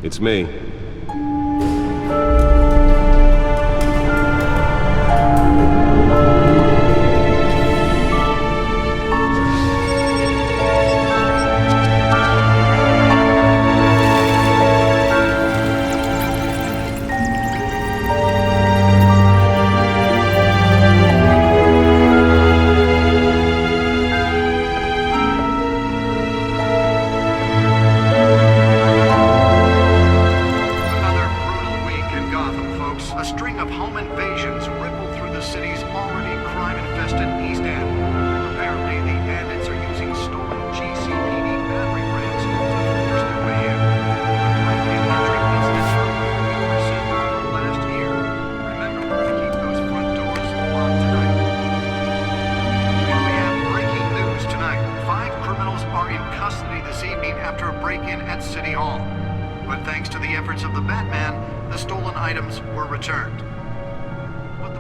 It's me.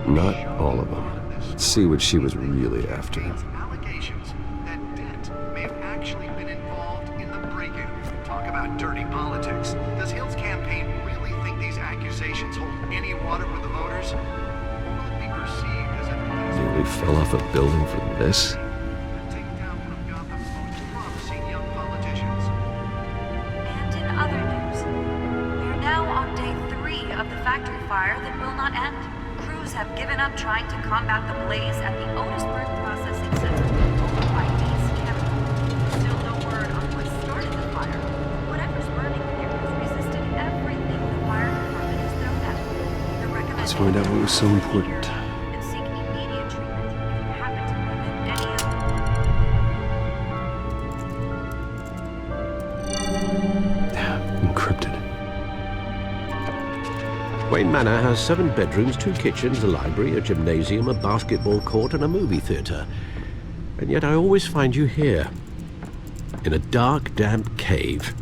Not all of them. Let's see what she was really after. Allegations that Dent may have actually been involved in the break-in. Talk about dirty politics. Does Hill's campaign really think these accusations hold any water with the voters? Or will it be perceived as evidence? Nearly fell off a building for this? Take down one of Gotham's most promising young politicians. And in other news, we are now on day 3 of the factory fire that will not end. Crews have given up trying to combat the blaze at the Otisburg Processing Center, owned by Ace Chemical. Still no word on what started the fire. Whatever's burning here has resisted everything the fire department has thrown at it. The recommendation Let's find out what was so important. and seek immediate treatment if you happen to live in any of Encrypted. Wayne Manor has 7 bedrooms, 2 kitchens, a library, a gymnasium, a basketball court, and a movie theater. And yet I always find you here, in a dark, damp cave,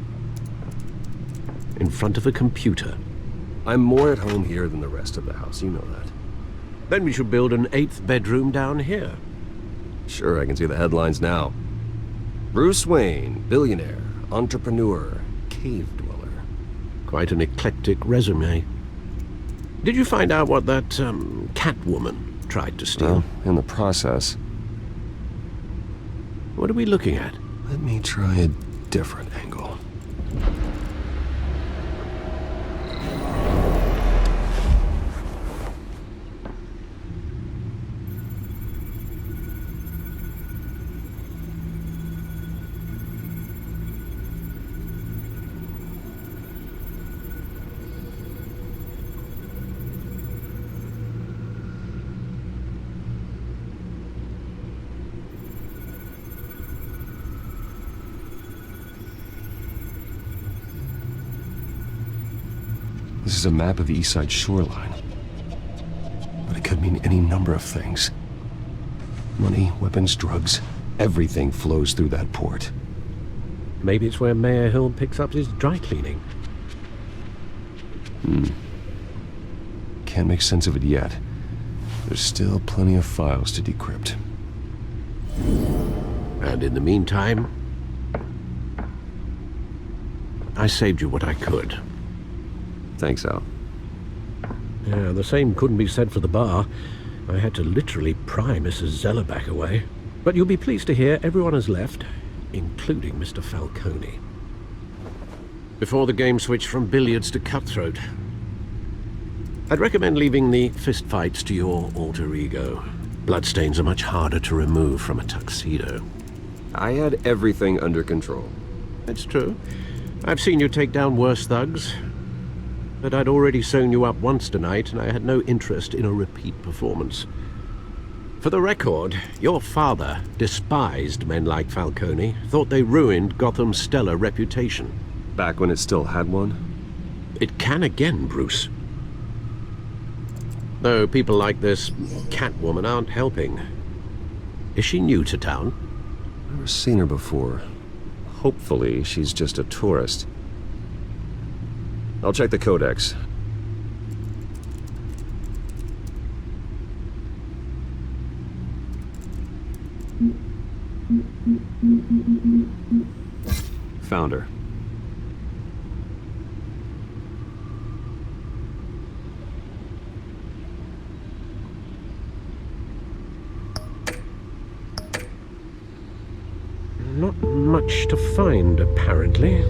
in front of a computer. I'm more at home here than the rest of the house, you know that. Then we should build an 8th bedroom down here. Sure, I can see the headlines now. Bruce Wayne, billionaire, entrepreneur, cave dweller. Quite an eclectic resume. Did you find out what that, Catwoman tried to steal? Well, in the process. What are we looking at? Let me try a different angle. This is a map of the east side shoreline. But it could mean any number of things. Money, weapons, drugs, everything flows through that port. Maybe it's where Mayor Hill picks up his dry cleaning. Can't make sense of it yet. There's still plenty of files to decrypt. And in the meantime, I saved you what I could. Thanks, Al. Yeah, the same couldn't be said for the bar. I had to literally pry Mrs. Zellerback away. But you'll be pleased to hear everyone has left, including Mr. Falcone. Before the game switched from billiards to cutthroat. I'd recommend leaving the fistfights to your alter ego. Bloodstains are much harder to remove from a tuxedo. I had everything under control. That's true. I've seen you take down worse thugs. But I'd already sewn you up once tonight, and I had no interest in a repeat performance. For the record, your father despised men like Falcone, thought they ruined Gotham's stellar reputation. Back when it still had one? It can again, Bruce. Though people like this Catwoman aren't helping. Is she new to town? Never seen her before. Hopefully, she's just a tourist. I'll check the codex. Found her. much to find, apparently.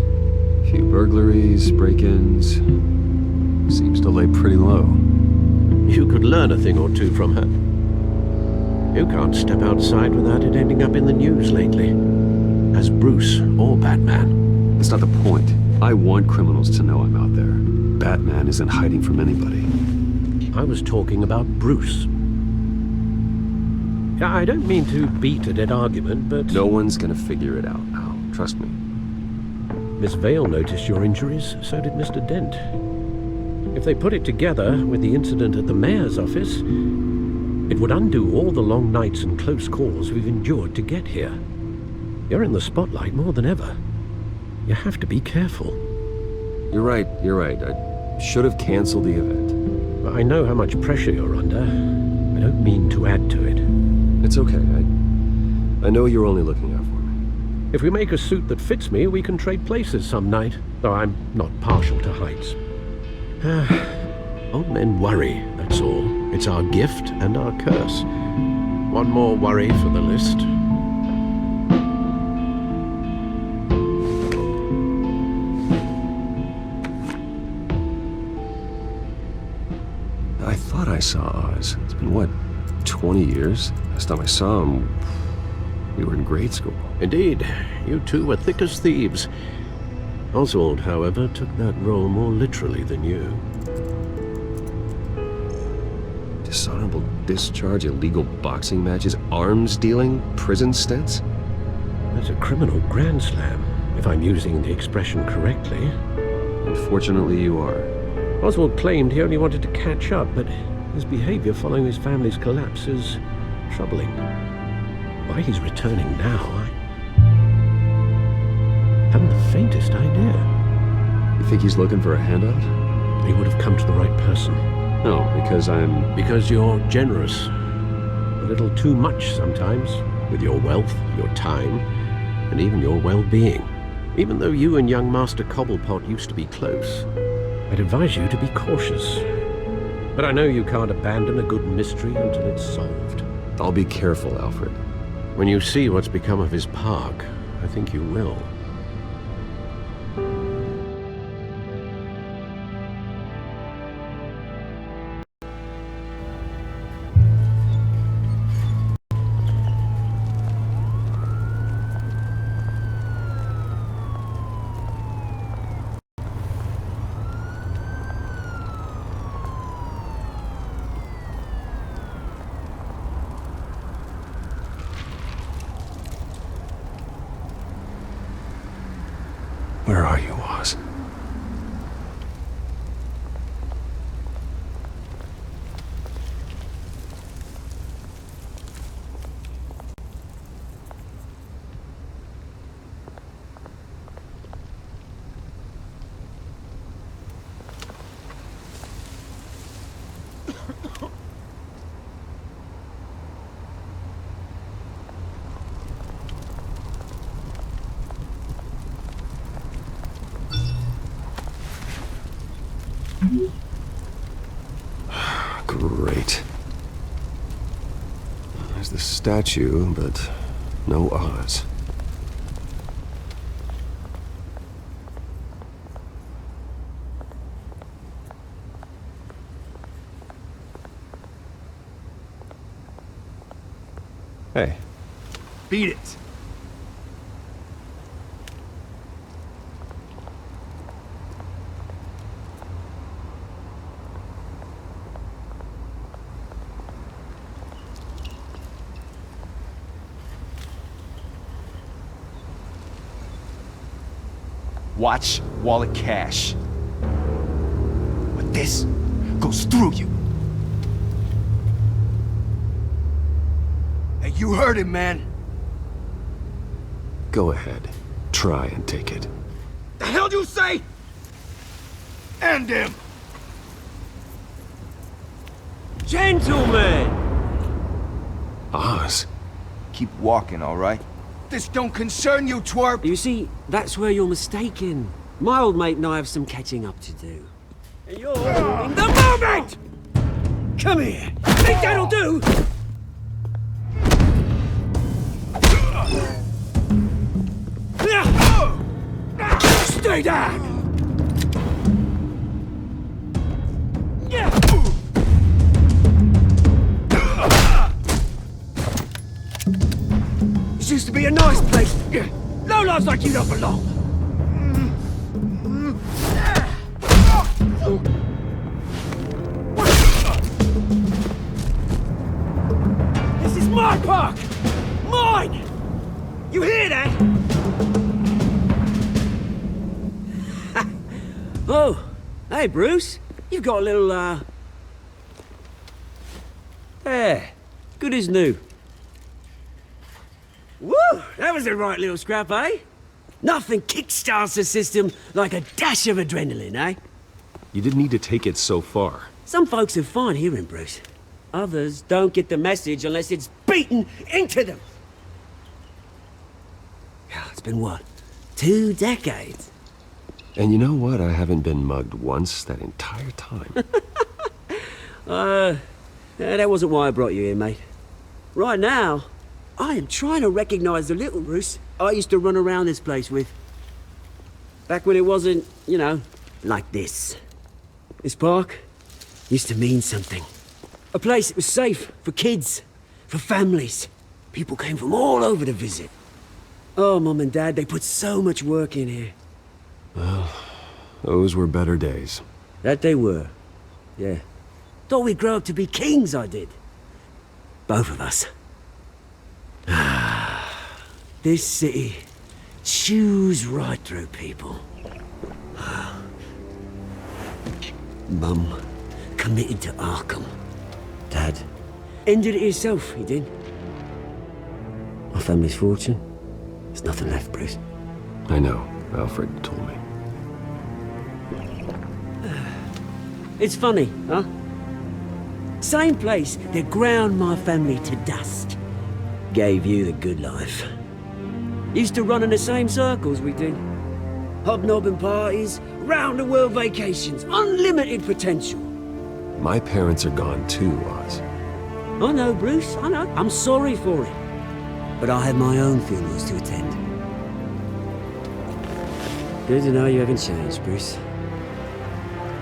Few burglaries, break-ins. Seems to lay pretty low. You could learn a thing or two from her. You can't step outside without it ending up in the news lately. As Bruce or Batman. That's not the point. I want criminals to know I'm out there. Batman isn't hiding from anybody. I was talking about Bruce. I don't mean to beat a dead argument, but... No one's gonna figure it out now. Trust me. Miss Vale noticed your injuries, so did Mr. Dent. If they put it together with the incident at the mayor's office, it would undo all the long nights and close calls we've endured to get here. You're in the spotlight more than ever. You have to be careful. You're right. I should have canceled the event. I know how much pressure you're under. I don't mean to add to it. It's okay. I know you're only looking out for me. If we make a suit that fits me, we can trade places some night, though I'm not partial to heights. Old men worry, that's all. It's our gift and our curse. One more worry for the list. I thought I saw Oz. It's been, what, 20 years? Last time I saw him, we were in grade school. Indeed, you two were thick as thieves. Oswald, however, took that role more literally than you. Dishonorable discharge, illegal boxing matches, arms dealing, prison stints? That's a criminal grand slam, if I'm using the expression correctly. Unfortunately, you are. Oswald claimed he only wanted to catch up, but his behavior following his family's collapse is troubling. Why he's returning now, I haven't the faintest idea. You think he's looking for a handout? He would have come to the right person. No, Because you're generous. A little too much sometimes, with your wealth, your time, and even your well-being. Even though you and young Master Cobblepot used to be close, I'd advise you to be cautious. But I know you can't abandon a good mystery until it's solved. I'll be careful, Alfred. When you see what's become of his park, I think you will. Where are you, Oz? Great. There's the statue, but no Oz. Hey. Beat it. Watch wallet cash. But this goes through you. Hey, you heard him, man. Go ahead. Try and take it. The hell you say? End him. Gentlemen! Oz? Keep walking, all right? This don't concern you, twerp. You see, that's where you're mistaken. My old mate and I have some catching up to do. And you're ruining the moment! Come here! Think that'll do? Stay down! This used to be a nice place. No lives like you don't belong. This is my park! Mine! You hear that? Oh, hey Bruce. You've got a little, There. Good as new. Woo! That was a right little scrap, eh? Nothing kickstarts the system like a dash of adrenaline, eh? You didn't need to take it so far. Some folks have fine hearing, Bruce. Others don't get the message unless it's beaten into them. It's been what? 2 decades? And you know what? I haven't been mugged once that entire time. That wasn't why I brought you here, mate. Right now, I am trying to recognize the little Bruce I used to run around this place with. Back when it wasn't, you know, like this. This park used to mean something. A place that was safe for kids, for families. People came from all over to visit. Oh, Mum and Dad, they put so much work in here. Well, those were better days. That they were. Yeah. Thought we'd grow up to be kings, I did. Both of us. This city chews right through people. Mum committed to Arkham. Dad ended it himself, he did. My family's fortune. There's nothing left, Bruce. I know. Alfred told me. It's funny, huh? Same place that ground my family to dust. Gave you the good life. Used to run in the same circles we did. Hobnobbing parties, round-the-world vacations, unlimited potential. My parents are gone too, Oz. I know, Bruce, I know. I'm sorry for it. But I have my own funerals to attend. Good to know you haven't changed, Bruce.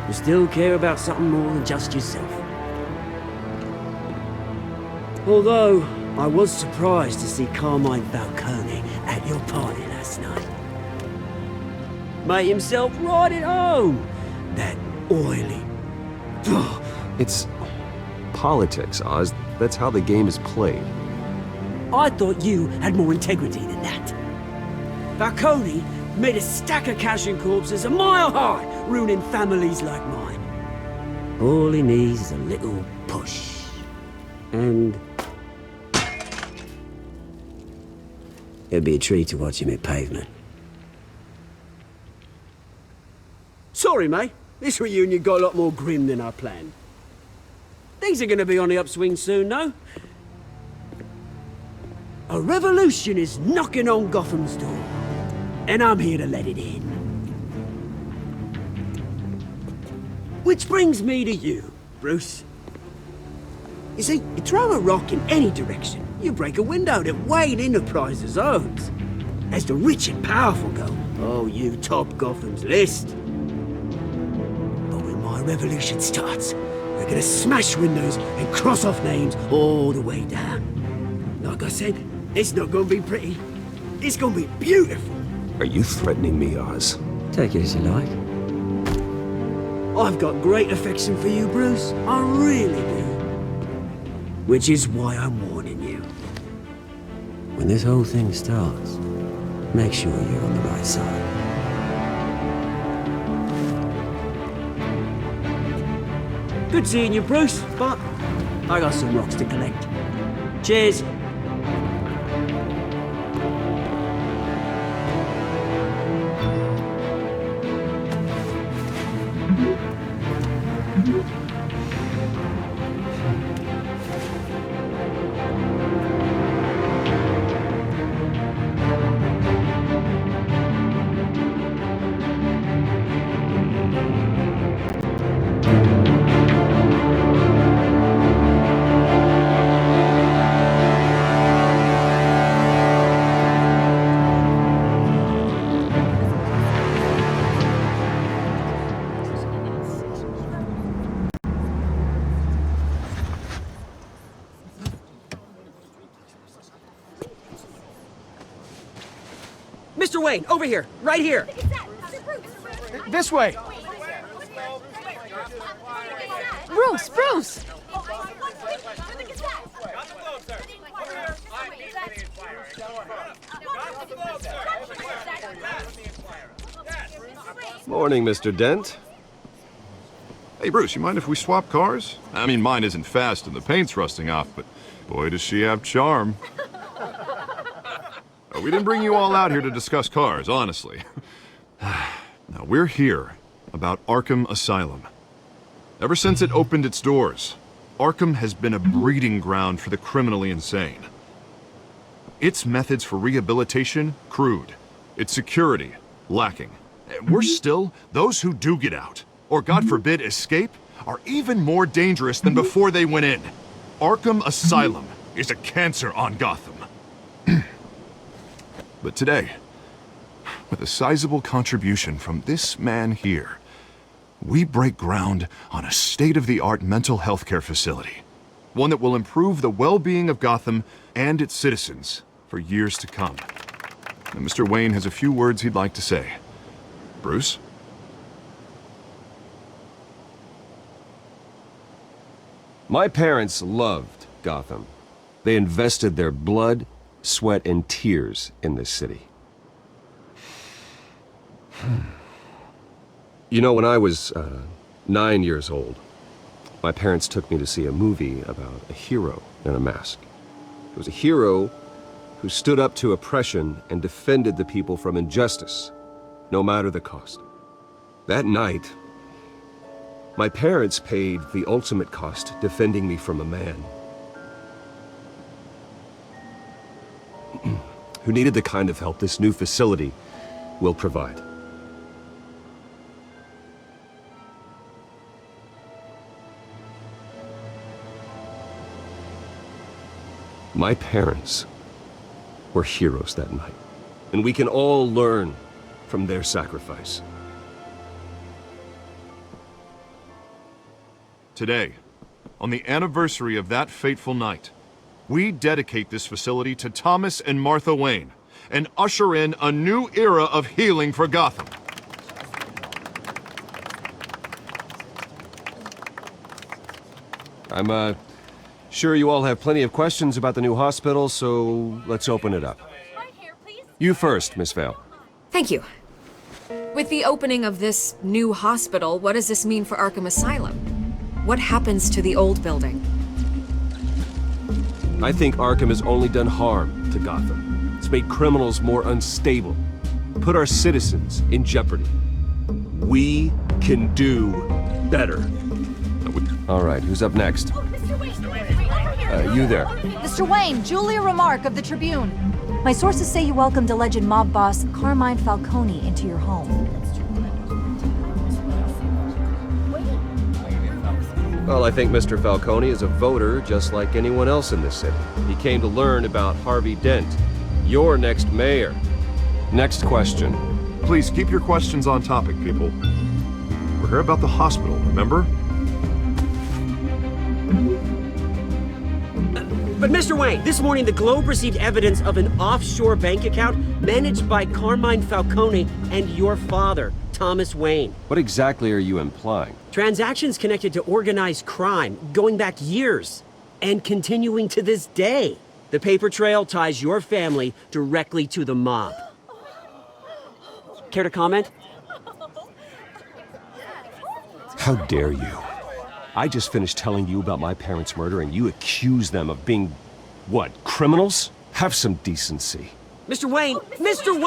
You still care about something more than just yourself. Although, I was surprised to see Carmine Falcone at your party last night. Made himself right at home. That oily... It's politics, Oz. That's how the game is played. I thought you had more integrity than that. Falcone made a stack of cash and corpses a mile high, ruining families like mine. All he needs is a little push. And... it'd be a treat to watch him hit pavement. Sorry, mate. This reunion got a lot more grim than I planned. Things are gonna be on the upswing soon, no? A revolution is knocking on Gotham's door. And I'm here to let it in. Which brings me to you, Bruce. You see, you throw a rock in any direction, you break a window that Wayne Enterprises owns. As the rich and powerful go, oh, you top Gotham's list. But when my revolution starts, we're gonna smash windows and cross off names all the way down. Like I said, it's not gonna be pretty. It's gonna be beautiful. Are you threatening me, Oz? Take it as you like. I've got great affection for you, Bruce. I really do. Which is why I'm warning you. When this whole thing starts, make sure you're on the right side. Good seeing you, Bruce, but I got some rocks to collect. Cheers. Wayne, over here, right here. This way. Bruce! Morning, Mr. Dent. Hey, Bruce, you mind if we swap cars? I mean, mine isn't fast and the paint's rusting off, but boy, does she have charm. We didn't bring you all out here to discuss cars, honestly. Now, we're here about Arkham Asylum. Ever since it opened its doors, Arkham has been a breeding ground for the criminally insane. Its methods for rehabilitation, crude. Its security, lacking. Worse still, those who do get out, or God forbid escape, are even more dangerous than before they went in. Arkham Asylum is a cancer on Gotham. But today, with a sizable contribution from this man here, we break ground on a state-of-the-art mental health care facility. One that will improve the well-being of Gotham and its citizens for years to come. And Mr. Wayne has a few words he'd like to say. Bruce? My parents loved Gotham. They invested their blood, sweat, and tears in this city. You know, when I was 9 years old, my parents took me to see a movie about a hero in a mask. It was a hero who stood up to oppression and defended the people from injustice, no matter the cost. That night, my parents paid the ultimate cost defending me from a man who needed the kind of help this new facility will provide. My parents were heroes that night, and we can all learn from their sacrifice. Today, on the anniversary of that fateful night, we dedicate this facility to Thomas and Martha Wayne and usher in a new era of healing for Gotham. I'm sure you all have plenty of questions about the new hospital, so let's open it up. You first, Miss Vale. Thank you. With the opening of this new hospital, what does this mean for Arkham Asylum? What happens to the old building? I think Arkham has only done harm to Gotham. It's made criminals more unstable, put our citizens in jeopardy. We can do better. All right, who's up next? You there. Mr. Wayne, Julia Remark of the Tribune. My sources say you welcomed alleged mob boss Carmine Falcone into your home. Well, I think Mr. Falcone is a voter just like anyone else in this city. He came to learn about Harvey Dent, your next mayor. Next question. Please keep your questions on topic, people. We're here about the hospital, remember? But Mr. Wayne, this morning the Globe received evidence of an offshore bank account managed by Carmine Falcone and your father, Thomas Wayne. What exactly are you implying? Transactions connected to organized crime going back years and continuing to this day. The paper trail ties your family directly to the mob. Care to comment? How dare you? I just finished telling you about my parents' murder and you accuse them of being, what, criminals? Have some decency. Mr. Wayne! Mr. Wayne!